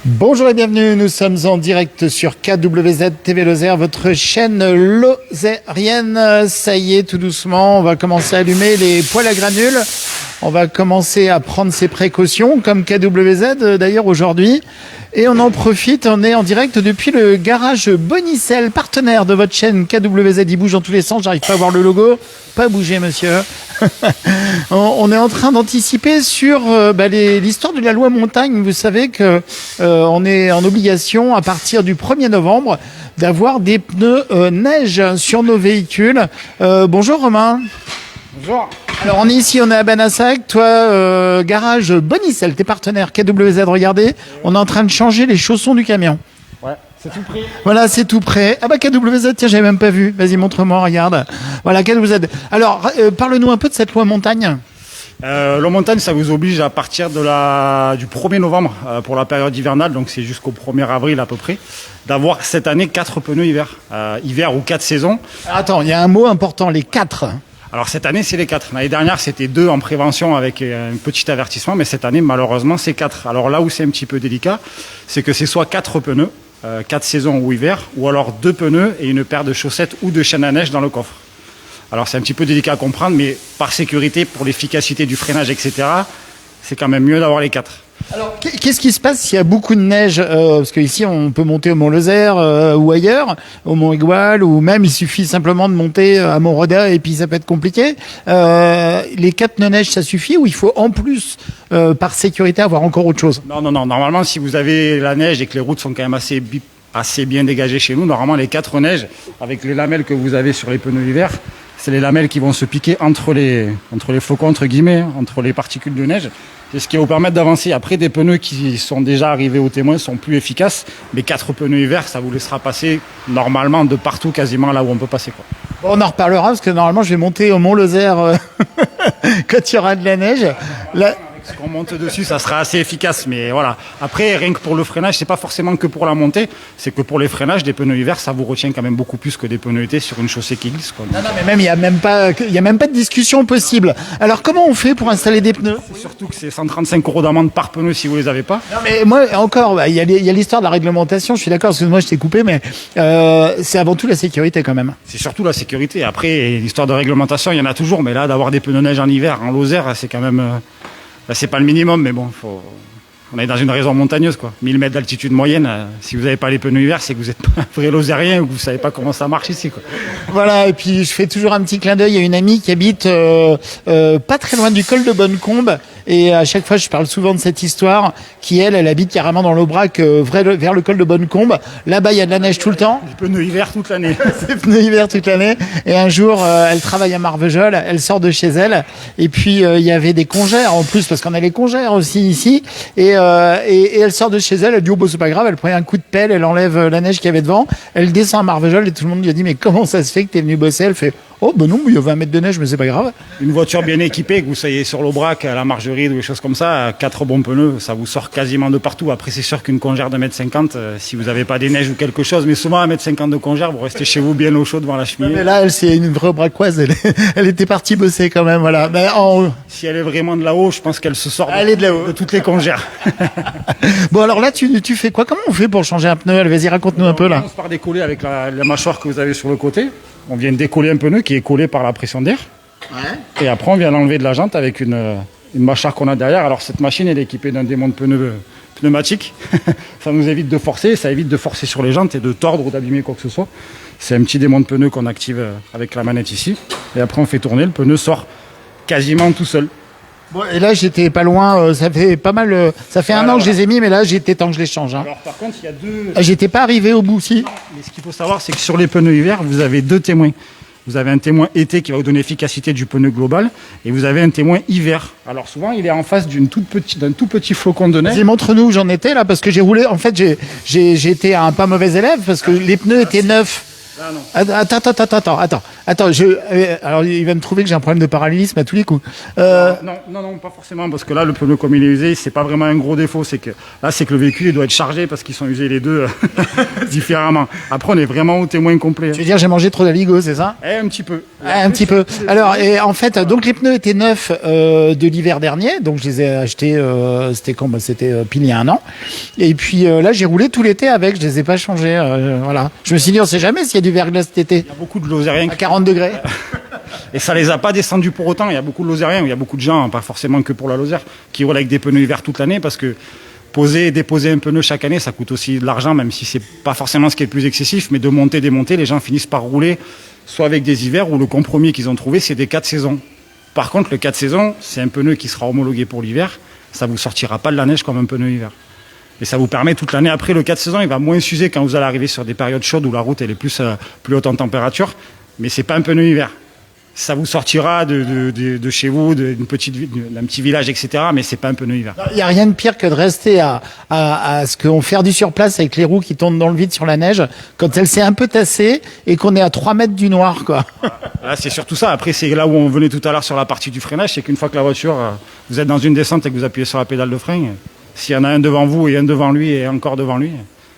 Bonjour et bienvenue, nous sommes en direct sur KWZ TV Lozère, votre chaîne lozérienne. Ça y est, tout doucement, on va commencer à allumer les poêles à granules. On va commencer à prendre ses précautions, comme KWZ d'ailleurs aujourd'hui. Et on en profite, on est en direct depuis le garage Bonicel, partenaire de votre chaîne KWZ. Il bouge dans tous les sens, j'arrive pas à voir le logo. Pas bouger, monsieur. On est en train d'anticiper sur l'histoire de la loi montagne. Vous savez que on est en obligation à partir du 1er novembre d'avoir des pneus neige sur nos véhicules. Bonjour Romain. Bonjour. Alors on est ici, on est à Benassac, toi garage Bonicel, tes partenaires KWZ, regardez, on est en train de changer les chaussons du camion. Ouais, c'est tout prêt. Voilà, c'est tout prêt. Ah bah KWZ, tiens, j'avais même pas vu. Vas-y, montre-moi, regarde. Voilà, KWZ. Alors, parle-nous un peu de cette loi montagne. La montagne, ça vous oblige à partir du 1er novembre pour la période hivernale, donc c'est jusqu'au 1er avril à peu près, d'avoir cette année 4 pneus hiver. Hiver ou 4 saisons. Attends, il y a un mot important, les 4. Alors cette année, c'est les 4. L'année dernière, c'était 2 en prévention avec un petit avertissement, mais cette année, malheureusement, c'est 4. Alors là où c'est un petit peu délicat, c'est que c'est soit 4 pneus, 4 saisons ou hiver, ou alors 2 pneus et une paire de chaussettes ou de chaînes à neige dans le coffre. Alors c'est un petit peu délicat à comprendre, mais par sécurité, pour l'efficacité du freinage, etc., c'est quand même mieux d'avoir les 4. Alors, qu'est-ce qui se passe s'il y a beaucoup de neige parce qu'ici, on peut monter au Mont-Lozère ou ailleurs, au Mont-Aigoual, ou même il suffit simplement de monter à Mont-Roda et puis ça peut être compliqué. Les 4 pneus neige, ça suffit ou il faut en plus, par sécurité, avoir encore autre chose? Non. Normalement, si vous avez la neige et que les routes sont quand même assez bien dégagées chez nous, normalement, les 4 neiges, avec les lamelles que vous avez sur les pneus hiver, c'est les lamelles qui vont se piquer entre les flocons, entre guillemets, entre les particules de neige. C'est ce qui va vous permettre d'avancer. Après, des pneus qui sont déjà arrivés au témoin sont plus efficaces. Mais 4 pneus hiver, ça vous laissera passer normalement de partout, quasiment là où on peut passer, quoi. Bon, on en reparlera parce que normalement, je vais monter au Mont-Lozère quand il y aura de la neige. Là... Ce qu'on monte dessus, ça sera assez efficace, mais voilà. Après, rien que pour le freinage, c'est pas forcément que pour la montée, c'est que pour les freinages, des pneus hiver, ça vous retient quand même beaucoup plus que des pneus été sur une chaussée qui glisse, quoi. Non, mais même il y a même pas de discussion possible. Alors comment on fait pour installer des pneus? C'est surtout que c'est 135 € d'amende par pneu si vous les avez pas. Non mais moi encore, il y a l'histoire de la réglementation. Je suis d'accord, excuse-moi, je t'ai coupé, mais c'est avant tout la sécurité quand même. C'est surtout la sécurité. Après, l'histoire de réglementation, il y en a toujours, mais là, d'avoir des pneus neige en hiver, en Lozère, c'est quand même. C'est pas le minimum, mais bon, on est dans une région montagneuse, quoi. 1000 mètres d'altitude moyenne. Si vous n'avez pas les pneus hiver, c'est que vous n'êtes pas un vrai Lozérien ou que vous savez pas comment ça marche ici, quoi. Voilà, et puis je fais toujours un petit clin d'œil à une amie qui habite pas très loin du col de Bonnecombe. Et à chaque fois, je parle souvent de cette histoire qui, elle habite carrément dans l'Aubrac, vers le col de Bonnecombe. Là-bas, il y a de la neige tout le temps. Des pneus hiver toute l'année. Des pneus hiver toute l'année. Et un jour, elle travaille à Marvejols, elle sort de chez elle. Et puis, il y avait des congères en plus, parce qu'on a les congères aussi ici. Et elle sort de chez elle, elle dit, oh, bah, c'est pas grave, elle prend un coup de pelle, elle enlève la neige qu'il y avait devant. Elle descend à Marvejols et tout le monde lui a dit, mais comment ça se fait que t'es venu bosser? Elle fait, oh, ben non, il y a 20 mètres de neige, mais c'est pas grave. Une voiture bien équipée, que vous soyez sur l'Aubrac, à la Margeride ou des choses comme ça, 4 bons pneus, ça vous sort quasiment de partout. Après, c'est sûr qu'une congère de 1,50 m, si vous n'avez pas des neiges ou quelque chose, mais souvent à 1,50 m de congère, vous restez chez vous bien au chaud devant la cheminée. Mais là, c'est une vraie Aubracoise, elle était partie bosser quand même, voilà. Mais si elle est vraiment de là-haut, je pense qu'elle se sort de toutes les congères. Bon, alors là, tu fais quoi? Comment on fait pour changer un pneu? Vas-y, raconte-nous un peu là. On commence par décoller avec la mâchoire que vous avez sur le côté. On vient décoller un pneu qui est collé par la pression d'air. Ouais. Et après, on vient l'enlever de la jante avec une mâchoire qu'on a derrière. Alors, cette machine, elle est équipée d'un démon de pneumatique. Ça nous évite de forcer. Ça évite de forcer sur les jantes et de tordre ou d'abîmer quoi que ce soit. C'est un petit démon de pneu qu'on active avec la manette ici. Et après, on fait tourner. Le pneu sort quasiment tout seul. Bon, et là, j'étais pas loin. Ça fait pas mal. Ça fait un an que je les ai mis, mais là, j'étais temps que je les change. Hein. Alors, par contre, il y a deux. J'étais pas arrivé au bout, si. Mais ce qu'il faut savoir, c'est que sur les pneus hiver, vous avez 2 témoins. Vous avez un témoin été qui va vous donner l'efficacité du pneu global, et vous avez un témoin hiver. Alors souvent, il est en face d'un tout petit flocon de neige. Vas-y, montre-nous où j'en étais là, parce que j'ai roulé. En fait, j'ai été un pas mauvais élève parce que les pneus étaient neufs. Ah non. Attends. Alors, il va me trouver que j'ai un problème de parallélisme à tous les coups. Non, pas forcément, parce que là, le pneu comme il est usé, c'est pas vraiment un gros défaut. C'est que le véhicule il doit être chargé parce qu'ils sont usés les deux différemment. Après, on est vraiment au témoin complet. Tu veux dire, j'ai mangé trop d'aligo, c'est ça? Un petit peu. Un petit peu. Alors, et en fait, donc les pneus étaient neufs de l'hiver dernier, donc je les ai achetés. C'était quand? C'était pile il y a un an. Et puis là, j'ai roulé tout l'été avec. Je les ai pas changés. Voilà. Je me suis dit, on sait jamais s'il y a du verglas cet été. Il y a beaucoup de Lozériens à 40 degrés. Et ça les a pas descendus pour autant. Il y a beaucoup de Lozériens, il y a beaucoup de gens, pas forcément que pour la Lozère, qui roulent avec des pneus hiver toute l'année parce que poser et déposer un pneu chaque année, ça coûte aussi de l'argent, même si c'est pas forcément ce qui est le plus excessif. Mais de monter, démonter, les gens finissent par rouler soit avec des hivers ou le compromis qu'ils ont trouvé, c'est des 4 saisons. Par contre, le 4 saisons, c'est un pneu qui sera homologué pour l'hiver. Ça vous sortira pas de la neige comme un pneu hiver. Et ça vous permet toute l'année. Après, le 4 saisons, il va moins s'user quand vous allez arriver sur des périodes chaudes où la route elle est plus haute en température. Mais c'est pas un pneu hiver. Ça vous sortira de chez vous, d'un petit village, etc. Mais c'est pas un pneu hiver. Il n'y a rien de pire que de rester à ce qu'on fait du surplace avec les roues qui tournent dans le vide sur la neige quand elle s'est un peu tassée et qu'on est à 3 mètres du noir, quoi. Là, c'est surtout ça. Après, c'est là où on venait tout à l'heure sur la partie du freinage. C'est qu'une fois que la voiture, vous êtes dans une descente et que vous appuyez sur la pédale de frein, s'il y en a un devant vous et un devant lui et encore devant lui,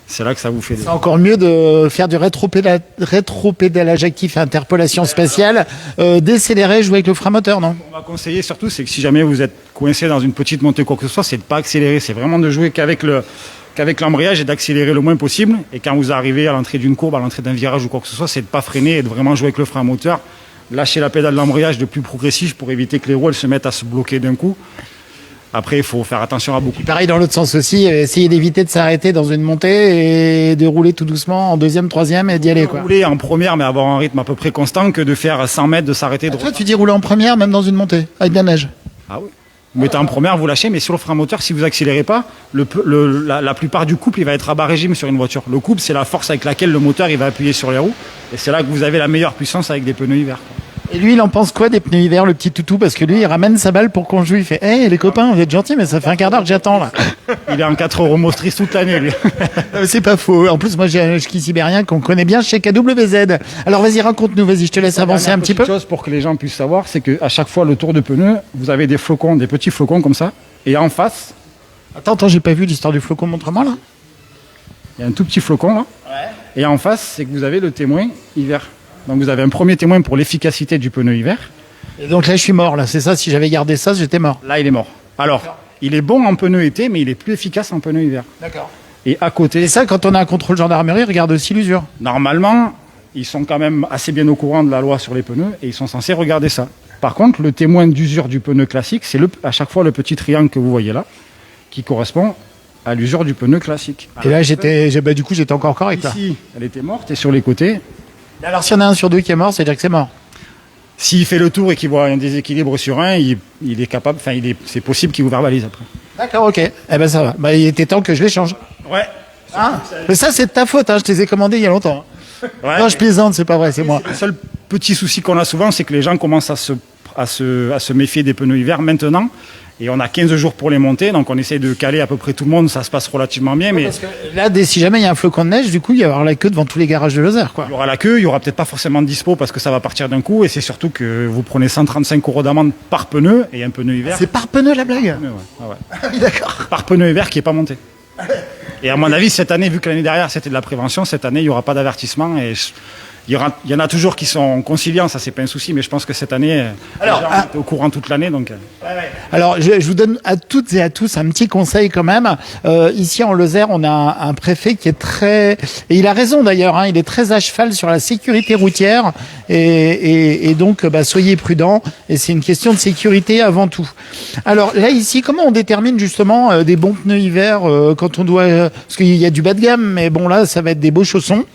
c'est là que ça vous fait... C'est encore mieux de faire du rétropédalage actif et interpolation spatiale, décélérer, jouer avec le frein moteur, non? On va conseiller surtout, c'est que si jamais vous êtes coincé dans une petite montée ou quoi que ce soit, c'est de pas accélérer. C'est vraiment de jouer qu'avec l'embrayage et d'accélérer le moins possible. Et quand vous arrivez à l'entrée d'une courbe, à l'entrée d'un virage ou quoi que ce soit, c'est de pas freiner et de vraiment jouer avec le frein moteur. Lâcher la pédale d'embrayage de plus progressif pour éviter que les roues elles se mettent à se bloquer d'un coup. Après, il faut faire attention à beaucoup. Et pareil dans l'autre sens aussi, essayer d'éviter de s'arrêter dans une montée et de rouler tout doucement en deuxième, troisième et d'y aller, quoi. Rouler en première, mais avoir un rythme à peu près constant que de faire 100 mètres, de s'arrêter. Toi, tu dis rouler en première, même dans une montée, avec de la neige. Ah oui. Vous mettez en première, vous lâchez, mais sur le frein moteur, si vous accélérez pas, la plupart du couple, il va être à bas régime sur une voiture. Le couple, c'est la force avec laquelle le moteur, il va appuyer sur les roues. Et c'est là que vous avez la meilleure puissance avec des pneus hiver, quoi. Et lui, il en pense quoi des pneus hiver, le petit toutou? Parce que lui, il ramène sa balle pour qu'on joue. Il fait, hey, les copains, vous êtes gentils, mais ça fait un quart d'heure que j'attends, là. Il est en 4 euros motrice toute l'année, lui. C'est pas faux. En plus, moi, j'ai un ski sibérien qu'on connaît bien chez KWZ. Alors, vas-y, raconte-nous, vas-y, je te laisse avancer un petit peu. Une chose pour que les gens puissent savoir, c'est qu'à chaque fois, le tour de pneu, vous avez des flocons, des petits flocons comme ça. Et en face. Attends, j'ai pas vu l'histoire du flocon, montre-moi, là. Il y a un tout petit flocon, là. Ouais. Et en face, c'est que vous avez le témoin hiver. Donc vous avez un premier témoin pour l'efficacité du pneu hiver. Et donc là, je suis mort, là. C'est ça, si j'avais gardé ça, j'étais mort. Là, il est mort. Alors, il est bon en pneu été, mais il est plus efficace en pneu hiver. D'accord. Et à côté... Et ça, quand on a un contrôle gendarmerie, regarde aussi l'usure. Normalement, ils sont quand même assez bien au courant de la loi sur les pneus et ils sont censés regarder ça. Par contre, le témoin d'usure du pneu classique, c'est à chaque fois le petit triangle que vous voyez là, qui correspond à l'usure du pneu classique. Et là, du coup, j'étais encore correct. Ici, là. Elle était morte et sur les côtés... Alors, s'il y en a un sur deux qui est mort, c'est déjà que c'est mort. S'il fait le tour et qu'il voit un déséquilibre sur un, il est capable, c'est possible qu'il vous verbalise après. D'accord, ok. Eh ben ça va. Bah, il était temps que je les change. Ouais. Hein, mais ça, c'est de ta faute, hein. Je te les ai commandés il y a longtemps. Ouais, non, je plaisante, c'est pas vrai, c'est moi. Le seul petit souci qu'on a souvent, c'est que les gens commencent à se méfier des pneus hiver maintenant. Et on a 15 jours pour les monter, donc on essaie de caler à peu près tout le monde, ça se passe relativement bien. Mais parce que là, si jamais il y a un flocon de neige, du coup, il va y avoir la queue devant tous les garages de Lozère, quoi. Il y aura la queue, il y aura peut-être pas forcément de dispo parce que ça va partir d'un coup, et c'est surtout que vous prenez 135 € d'amende par pneu, et un pneu hiver... C'est par pneu la blague? Ouais. D'accord. Par pneu hiver qui est pas monté. Et à mon avis, cette année, vu que l'année dernière c'était de la prévention, cette année il n'y aura pas d'avertissement, et il y en a toujours qui sont conciliants, ça c'est pas un souci, mais je pense que cette année, les gens étaient au courant toute l'année. Donc... Alors je vous donne à toutes et à tous un petit conseil quand même. Ici en Lozère, on a un préfet qui est très... Et il a raison d'ailleurs, hein, il est très à cheval sur la sécurité routière. Et donc, soyez prudents. Et c'est une question de sécurité avant tout. Alors là, ici, comment on détermine justement des bons pneus hiver quand on doit... parce qu'il y a du bas de gamme, mais bon là, ça va être des beaux chaussons.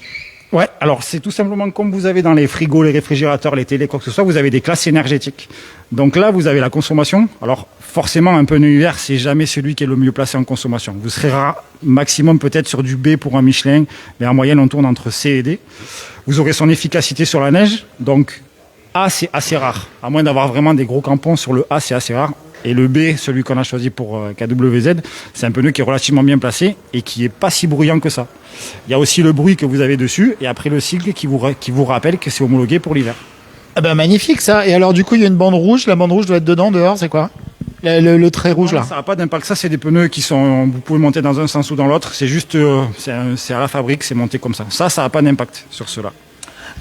Ouais, alors c'est tout simplement comme vous avez dans les frigos, les réfrigérateurs, les télés, quoi que ce soit, vous avez des classes énergétiques. Donc là, vous avez la consommation. Alors forcément, un pneu hiver, c'est jamais celui qui est le mieux placé en consommation. Vous serez maximum peut-être sur du B pour un Michelin, mais en moyenne, on tourne entre C et D. Vous aurez son efficacité sur la neige, donc A, c'est assez rare. À moins d'avoir vraiment des gros crampons, sur le A, c'est assez rare. Et le B, celui qu'on a choisi pour KWZ, c'est un pneu qui est relativement bien placé et qui est pas si bruyant que ça. Il y a aussi le bruit que vous avez dessus et après le sigle qui vous rappelle que c'est homologué pour l'hiver. Ah ben magnifique ça. Et alors du coup il y a une bande rouge. La bande rouge doit être dedans, dehors, c'est quoi le trait rouge là? Ça n'a pas d'impact. Ça, c'est des pneus qui sont. Vous pouvez monter dans un sens ou dans l'autre. C'est juste, c'est à la fabrique, c'est monté comme ça. Ça n'a pas d'impact sur cela.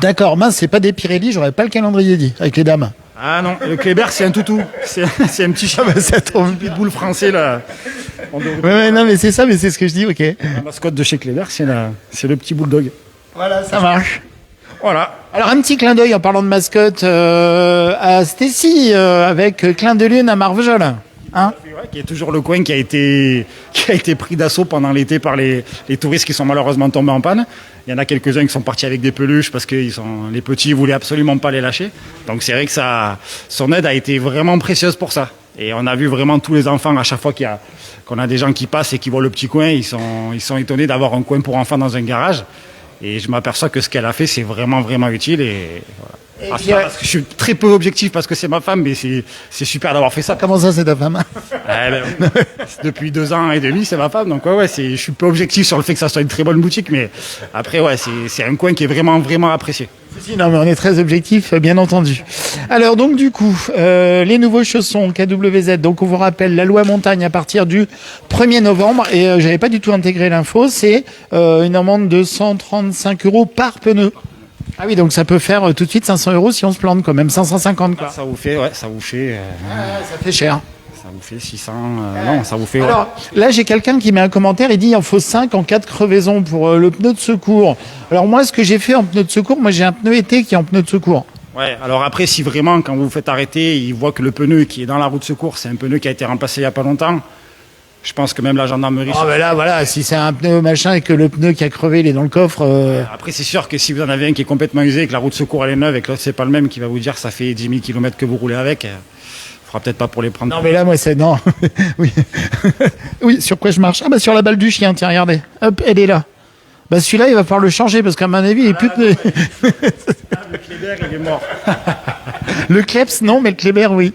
D'accord, mince, c'est pas des Pirelli, j'aurais pas le calendrier dit avec les dames. Ah non, le Kléber c'est un toutou. C'est un petit chien. Pitbull français là. Ouais, non mais c'est ça, mais c'est ce que je dis, ok. La mascotte de chez Kléber, c'est le petit bulldog. Voilà, ça marche. Voilà. Alors un petit clin d'œil en parlant de mascotte à Stécie avec clin de lune à Marvejol. Hein, qui est toujours le coin qui a été pris d'assaut pendant l'été par les touristes qui sont malheureusement tombés en panne. Il y en a quelques-uns qui sont partis avec des peluches parce que les petits voulaient absolument pas les lâcher. Donc c'est vrai que son aide a été vraiment précieuse pour ça. Et on a vu vraiment tous les enfants à chaque fois qu'on a des gens qui passent et qui voient le petit coin, ils sont étonnés d'avoir un coin pour enfants dans un garage. Et je m'aperçois que ce qu'elle a fait, c'est vraiment, vraiment utile. Et voilà. Parce que je suis très peu objectif parce que c'est ma femme, mais c'est super d'avoir fait ça. Comment ça, c'est ta femme? Depuis 2 ans et demi, c'est ma femme. Donc je suis peu objectif sur le fait que ça soit une très bonne boutique, mais après, c'est un coin qui est vraiment, vraiment apprécié. Non, mais on est très objectif, bien entendu. Alors donc du coup, les nouveaux chaussons KWZ, donc on vous rappelle la loi montagne à partir du 1er novembre, et j'avais pas du tout intégré l'info, c'est une amende de 135 € par pneu. Ah oui, donc ça peut faire tout de suite 500 € si on se plante quand même, 550 quoi. Ça vous fait, ça fait cher. Ça vous fait 600, non, ça vous fait... Alors, là, j'ai quelqu'un qui met un commentaire, il dit il en faut 5 en cas de crevaison pour le pneu de secours. Alors moi, ce que j'ai fait en pneu de secours, moi j'ai un pneu été qui est en pneu de secours. Ouais, alors après, si vraiment, quand vous vous faites arrêter, il voit que le pneu qui est dans la roue de secours, c'est un pneu qui a été remplacé il n'y a pas longtemps, je pense que même la gendarmerie... Ah ben là, voilà, si c'est un pneu machin et que le pneu qui a crevé, il est dans le coffre... Après, c'est sûr que si vous en avez un qui est complètement usé, et que la roue de secours elle est neuve et que l'autre c'est pas le même, qui va vous dire ça fait 10 000 km que vous roulez avec... fera peut-être pas pour les prendre. Non mais là moi c'est non. Oui. Oui, sur quoi je marche? Ah bah sur la balle du chien, tiens, regardez. Hop, elle est là. Bah celui-là, il va falloir le changer parce qu'à mon avis, il est plus le Kléber, il est mort. Le Kleps non, mais le Kléber oui.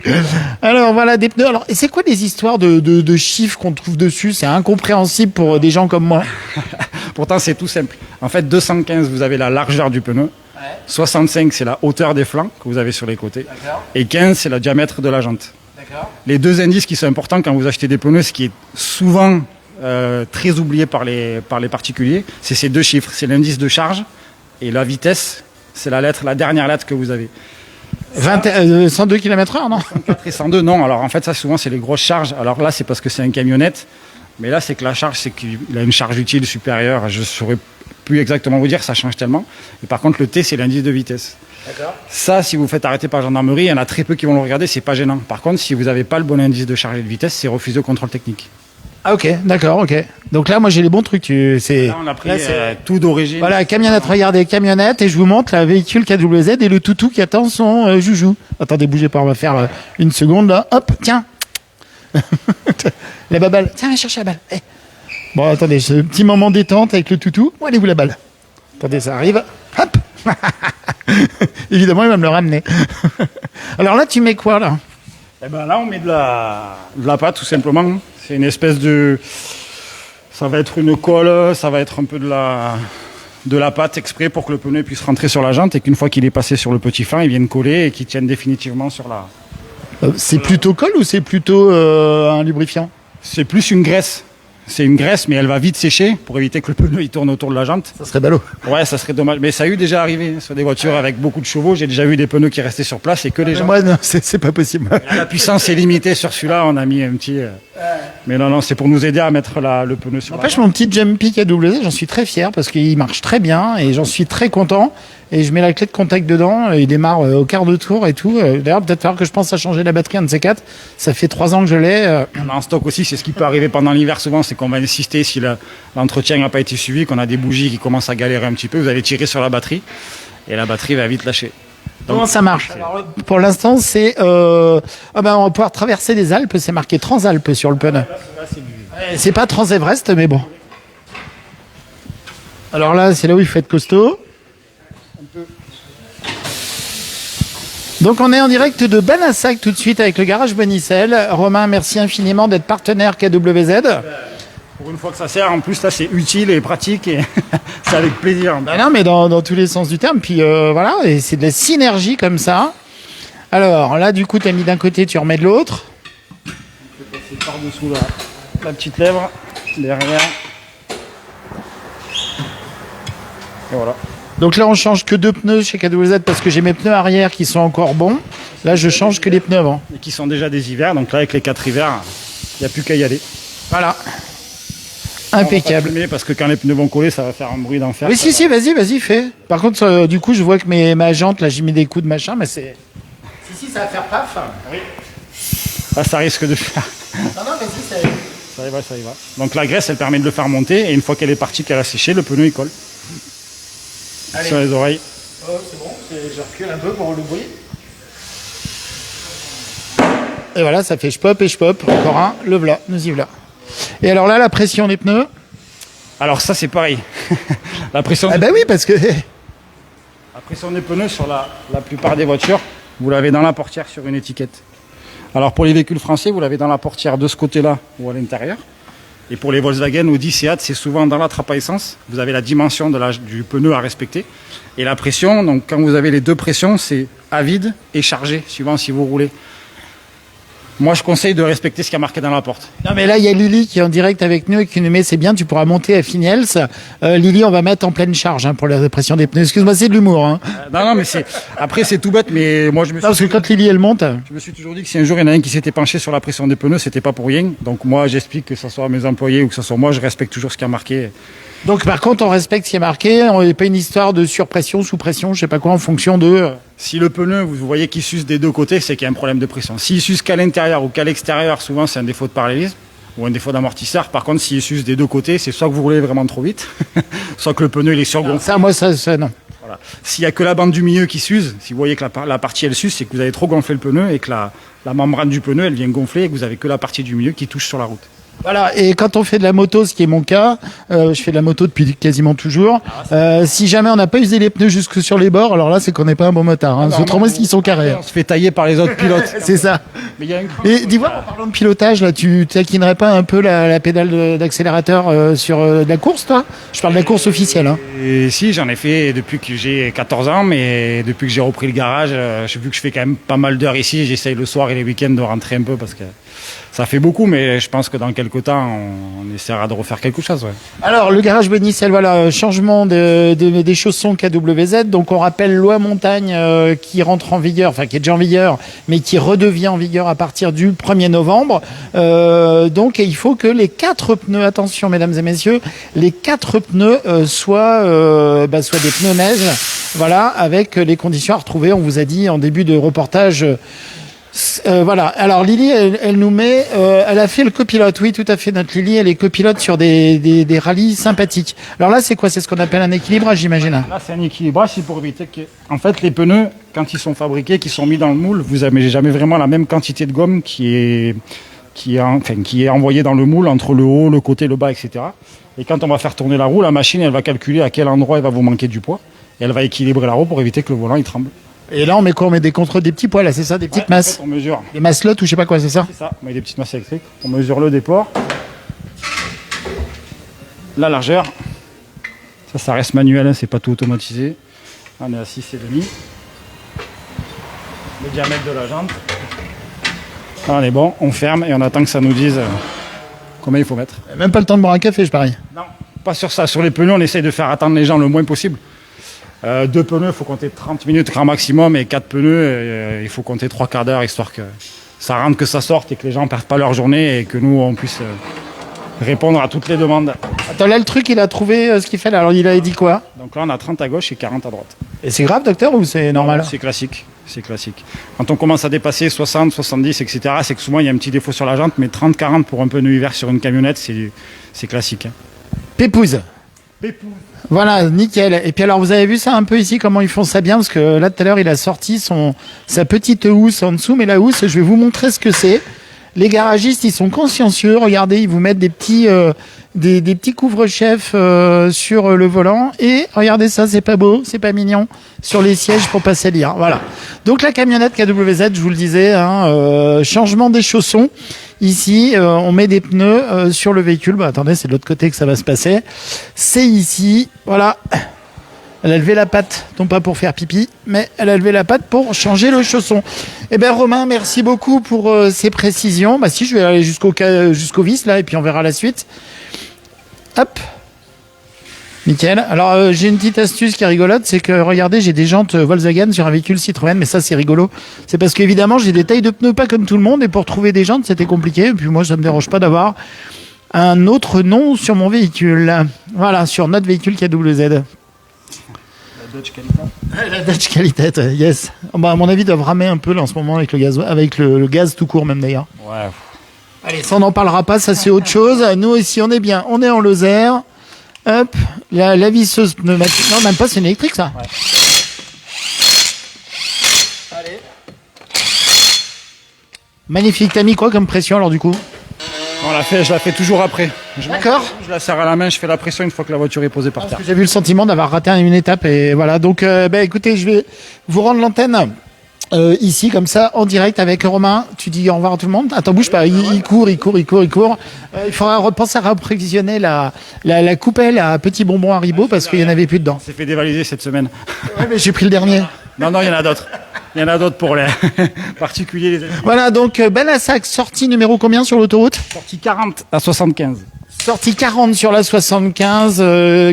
Alors voilà des pneus. Alors et c'est quoi les histoires de chiffres qu'on trouve dessus? C'est incompréhensible pour des gens comme moi. Pourtant, c'est tout simple. En fait, 215, vous avez la largeur du pneu. 65, c'est la hauteur des flancs que vous avez sur les côtés. D'accord. Et 15, c'est le diamètre de la jante. D'accord. Les 2 indices qui sont importants quand vous achetez des pneus, ce qui est souvent très oublié par les particuliers, c'est ces 2 chiffres. C'est l'indice de charge et la vitesse, c'est la dernière lettre que vous avez. 102 km/h, non? 104 et 102, non. Alors en fait, ça souvent, c'est les grosses charges. Alors là, c'est parce que c'est un camionnette. Mais là, c'est que la charge, c'est qu'il a une charge utile supérieure. Je ne saurais plus exactement vous dire, ça change tellement. Et par contre, le T, c'est l'indice de vitesse. D'accord. Ça, si vous faites arrêter par la gendarmerie, il y en a très peu qui vont le regarder, c'est pas gênant. Par contre, si vous n'avez pas le bon indice de charge et de vitesse, c'est refusé au contrôle technique. Ah ok, d'accord, ok. Donc là, moi j'ai les bons trucs. Là, on a pris tout d'origine. Voilà, camionnette, regardez, camionnette, et je vous montre la véhicule KWZ et le toutou qui attend son joujou. Attendez, bougez pas, on va faire une seconde là. Hop, tiens. La baballe. Tiens, va chercher la balle. Hey. Bon, attendez, ce petit moment détente avec le toutou. Où allez-vous la balle? Attendez, ça arrive. Hop. Évidemment, il va me le ramener. Alors là, tu mets quoi là? Eh ben là, on met de la pâte, tout simplement. C'est une espèce de... Ça va être une colle, ça va être un peu de la pâte exprès pour que le pneu puisse rentrer sur la jante et qu'une fois qu'il est passé sur le petit fin, il vienne coller et qu'il tienne définitivement sur la... C'est plutôt colle ou c'est plutôt un lubrifiant? C'est plus une graisse. C'est une graisse, mais elle va vite sécher pour éviter que le pneu il tourne autour de la jante. Ça serait ballot. Ouais, ça serait dommage. Mais ça a eu déjà arrivé sur des voitures avec beaucoup de chevaux. J'ai déjà vu des pneus qui restaient sur place et que les gens. Moi, non, c'est pas possible. La puissance est limitée sur celui-là. On a mis un petit. Mais non, c'est pour nous aider à mettre le pneu sur. N'empêche, mon petit Jumpy KWZ, j'en suis très fier parce qu'il marche très bien et j'en suis très content. Et je mets la clé de contact dedans, il démarre au quart de tour et tout. D'ailleurs, peut-être falloir que je pense à changer la batterie, un de ces 4. Ça fait 3 ans que je l'ai. On a en stock aussi, c'est ce qui peut arriver pendant l'hiver souvent, c'est qu'on va insister si l'entretien n'a pas été suivi, qu'on a des bougies qui commencent à galérer un petit peu, vous allez tirer sur la batterie et la batterie va vite lâcher. Donc, comment ça marche? Alors, pour l'instant, c'est on va pouvoir traverser les Alpes, c'est marqué Transalpes sur le pneu. C'est pas Transeverest, mais bon. Alors là, c'est là où il faut être costaud. Donc on est en direct de Banassac tout de suite avec le garage Bonicel. Romain, merci infiniment d'être partenaire KWZ. Pour une fois que ça sert, en plus là c'est utile et pratique et c'est avec plaisir. Ben non, mais dans tous les sens du terme. Puis voilà, et c'est de la synergie comme ça. Alors là, du coup, tu as mis d'un côté, tu remets de l'autre. Je vais passer par-dessous la petite lèvre, derrière. Et voilà. Donc là, on change que 2 pneus chez KWZ parce que j'ai mes pneus arrière qui sont encore bons. Là, je change que les pneus avant. Et qui sont déjà des hivers, donc là avec les 4 hivers, il n'y a plus qu'à y aller. Voilà. Impeccable. On va pas parce que quand les pneus vont coller, ça va faire un bruit d'enfer. Oui, si, vas-y, fais. Par contre, du coup, je vois que ma jante, là, j'ai mis des coups de machin, mais c'est... Si, ça va faire paf. Oui. Là, ça risque de faire... Non, vas-y, ça y va. Donc la graisse, elle permet de le faire monter, et une fois qu'elle est partie, qu'elle a séché, le pneu, il colle. Allez. Sur les oreilles. Oh, c'est bon, je recule un peu pour le bruit. Et voilà, ça fait je pop. Encore un, le v'là, nous y voilà. Et alors là, la pression des pneus. Alors ça, c'est pareil. La pression. Ah bah oui, parce que... La pression des pneus sur la plupart des voitures, vous l'avez dans la portière sur une étiquette. Alors pour les véhicules français, vous l'avez dans la portière de ce côté-là ou à l'intérieur. Et pour les Volkswagen, Audi, Seat, c'est souvent dans la trappe à essence. Vous avez la dimension du pneu à respecter. Et la pression, donc quand vous avez les deux pressions, c'est à vide et chargé, suivant si vous roulez. Moi, je conseille de respecter ce qui est marqué dans la porte. Non, mais là, il y a Lily qui est en direct avec nous et qui nous met, c'est bien, tu pourras monter à Finiels. Lily, on va mettre en pleine charge pour la pression des pneus. Excuse-moi, c'est de l'humour. Hein. Non, mais après, c'est tout bête, mais moi, je me suis... Non, parce que quand Lily, elle monte... Je me suis toujours dit que si un jour, il y en a un qui s'était penché sur la pression des pneus, c'était pas pour rien. Donc moi, j'explique que ce soit mes employés ou que ce soit moi, je respecte toujours ce qui est marqué. Donc par contre, on respecte ce qui est marqué, on n'est pas une histoire de surpression, sous-pression, je sais pas quoi, en fonction de... Si le pneu, vous voyez qu'il s'use des deux côtés, c'est qu'il y a un problème de pression. S'il s'use qu'à l'intérieur ou qu'à l'extérieur, souvent c'est un défaut de parallélisme ou un défaut d'amortisseur. Par contre, s'il s'use des deux côtés, c'est soit que vous roulez vraiment trop vite, soit que le pneu il est surgonflé. Ça, non. Voilà. S'il y a que la bande du milieu qui s'use, si vous voyez que la partie elle s'use, c'est que vous avez trop gonflé le pneu et que la membrane du pneu elle vient gonfler et que vous avez que la partie du milieu qui touche sur la route. Voilà, et quand on fait de la moto, ce qui est mon cas, je fais de la moto depuis quasiment toujours, si jamais on n'a pas usé les pneus jusque sur les bords, alors là c'est qu'on n'est pas un bon motard, hein. Autrement ils sont carrés. On se fait tailler par les autres pilotes. C'est ça. Mais et dis-moi, en parlant de pilotage, là, tu taquinerais pas un peu la pédale d'accélérateur sur de la course, toi? Je parle de la course officielle. Hein. Et si, j'en ai fait depuis que j'ai 14 ans, mais depuis que j'ai repris le garage, vu que je fais quand même pas mal d'heures ici, j'essaye le soir et les week-ends de rentrer un peu parce que ça fait beaucoup, mais je pense que dans quelques temps, on essaiera de refaire quelque chose. Ouais. Alors, le garage Bonicel, voilà, changement des chaussons KWZ. Donc, on rappelle loi montagne qui rentre en vigueur, enfin qui est déjà en vigueur, mais qui redevient en vigueur à partir du 1er novembre. Donc, il faut que les 4 pneus, attention mesdames et messieurs, les 4 pneus soient des pneus neige, voilà, avec les conditions à retrouver. On vous a dit en début de reportage... voilà. Alors Lily, elle nous met, elle a fait le copilote. Oui, tout à fait. Notre Lily, elle est copilote sur des rallyes sympathiques. Alors là, c'est quoi? C'est ce qu'on appelle un équilibrage, j'imagine. Là, c'est un équilibrage, c'est pour éviter que, en fait, les pneus, quand ils sont fabriqués, qui sont mis dans le moule, vous n'avez jamais vraiment la même quantité de gomme qui est envoyée dans le moule entre le haut, le côté, le bas, etc. Et quand on va faire tourner la roue, la machine, elle va calculer à quel endroit il va vous manquer du poids, et elle va équilibrer la roue pour éviter que le volant il tremble. Et là, on met quoi? On met des petits poids, là, c'est ça? Des petites masses? En fait, on mesure. Des masselottes ou je sais pas quoi, c'est ça? C'est ça, on met des petites masses électriques. On mesure le déport. La largeur. Ça reste manuel, hein, c'est pas tout automatisé. On est à 6,5. Le diamètre de la jante. Là, on est bon, on ferme et on attend que ça nous dise combien il faut mettre. Même pas le temps de boire un café, je parie. Non, pas sur ça. Sur les pneus, on essaye de faire attendre les gens le moins possible. 2 pneus, il faut compter 30 minutes grand maximum, et 4 pneus, il faut compter 3 quarts d'heure, histoire que ça rentre, que ça sorte et que les gens ne perdent pas leur journée et que nous, on puisse répondre à toutes les demandes. Attends, là, le truc, il a trouvé ce qu'il fait. Là. Alors, il a dit quoi? Donc là, on a 30 à gauche et 40 à droite. Et c'est grave, docteur, ou c'est normal? C'est classique. C'est classique. Quand on commence à dépasser 60, 70, etc., c'est que souvent, il y a un petit défaut sur la jante, mais 30-40 pour un pneu hiver sur une camionnette, c'est classique. Hein. Pépouze. Voilà, nickel. Et puis alors, vous avez vu ça un peu ici, comment ils font ça bien, parce que là, tout à l'heure, il a sorti sa petite housse en dessous, mais la housse, je vais vous montrer ce que c'est. Les garagistes, ils sont consciencieux. Regardez, ils vous mettent des petits des petits couvre-chefs sur le volant. Et regardez ça, c'est pas beau, c'est pas mignon, sur les sièges pour passer lire. Voilà. Donc la camionnette KWZ, je vous le disais, changement des chaussons. Ici, on met des pneus sur le véhicule. Bah, attendez, c'est de l'autre côté que ça va se passer. C'est ici, voilà. Elle a levé la patte, non pas pour faire pipi, mais elle a levé la patte pour changer le chausson. Eh ben Romain, merci beaucoup pour ces précisions. Bah si, je vais aller jusqu'au vis là, et puis on verra la suite. Hop, nickel. Alors j'ai une petite astuce qui est rigolote, c'est que regardez, j'ai des jantes Volkswagen sur un véhicule Citroën, mais ça c'est rigolo. C'est parce qu'évidemment j'ai des tailles de pneus pas comme tout le monde, et pour trouver des jantes c'était compliqué. Et puis moi ça me dérange pas d'avoir un autre nom sur mon véhicule. Voilà, sur notre véhicule KWZ. La Dodge Qualité, yes. Bah, à mon avis, ils doivent ramer un peu là, en ce moment avec le gaz tout court même d'ailleurs. Ouais. Allez, ça on n'en parlera pas, ça c'est autre chose. Nous ici on est bien, on est en Lozère. Hop, la visseuse pneumatique. Non, même pas, c'est une électrique ça. Ouais. Allez. Magnifique, t'as mis quoi comme pression alors du coup? Je la fais toujours après. D'accord. Je la serre à la main, je fais la pression une fois que la voiture est posée par terre. J'ai eu le sentiment d'avoir raté une étape et voilà. Donc, écoutez, je vais vous rendre l'antenne ici comme ça en direct avec Romain. Tu dis au revoir à tout le monde. Attends, bouge pas. Il court. Il faudra repenser à approvisionner la coupelle à petits bonbons Haribo parce qu'il y en avait plus dedans. C'est fait dévaliser cette semaine. Ouais, mais j'ai pris le dernier. Non, il y en a d'autres. Il y en a d'autres pour les particuliers. Les amis. Voilà, donc Banassac, sortie numéro combien sur l'autoroute? Sortie 40 à 75. Sortie 40 sur la 75,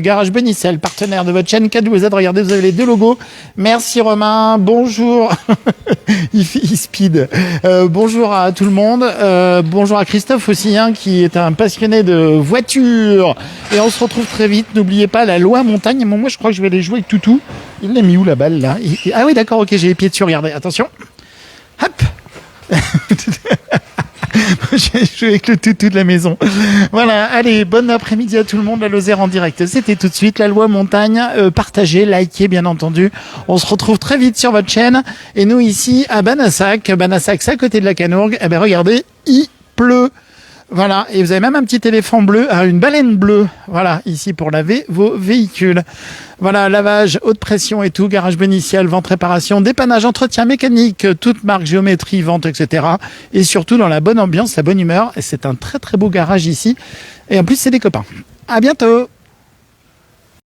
Garage Benicel, partenaire de votre chaîne KWZ. Regardez, vous avez les deux logos. Merci Romain, bonjour. il speed. Bonjour à tout le monde. Bonjour à Christophe aussi, qui est un passionné de voitures. Et on se retrouve très vite. N'oubliez pas la loi montagne. Moi, je crois que je vais aller jouer avec Toutou. Il l'a mis où la balle là? Ah oui, d'accord, ok, j'ai les pieds dessus. Regardez, attention. Hop. J'ai joué avec le toutou de la maison. Voilà, allez, bon après-midi à tout le monde. La Lozère en direct, c'était tout de suite. La loi montagne, partagez, likez bien entendu. On se retrouve très vite sur votre chaîne. Et nous ici à Banassac, c'est à côté de la Canourgue. Eh ben regardez, il pleut. Voilà, et vous avez même un petit éléphant bleu, une baleine bleue, voilà, ici pour laver vos véhicules. Voilà, lavage, haute pression et tout, garage bénitiel, vente réparation, dépannage, entretien mécanique, toute marque, géométrie, vente, etc. Et surtout dans la bonne ambiance, la bonne humeur. Et c'est un très très beau garage ici. Et en plus, c'est des copains. À bientôt!